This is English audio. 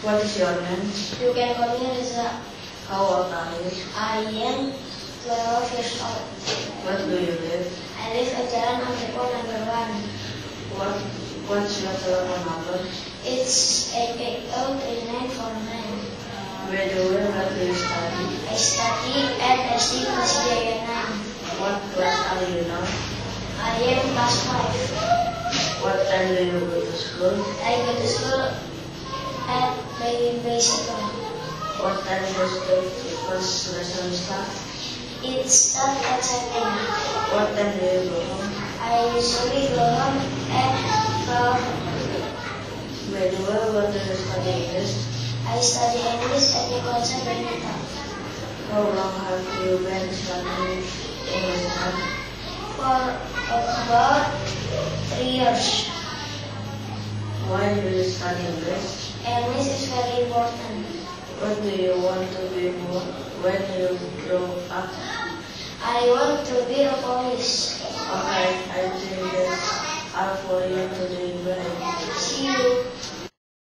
What is your name? You can call me Reza. How old are you? I am 12 years old. Where do you live? I live at Jalan Amriko number 1. What's your telephone number? It's 8803949. By the way, where do you study? I study at SD Masjidayana. What class are you now? I am class 5. What time do you go to school? I go to school at basic one. What time does the first lesson start? It starts at 7. What time do you go home? I usually go home at 12. By the way, what do you study English? I study English at Nicholas Benita. How long have you been studying English now? For about 3 years. Why do you study English? English is very important. What do you want to be when you grow up? I want to be a police. Okay, I think that's all for you today.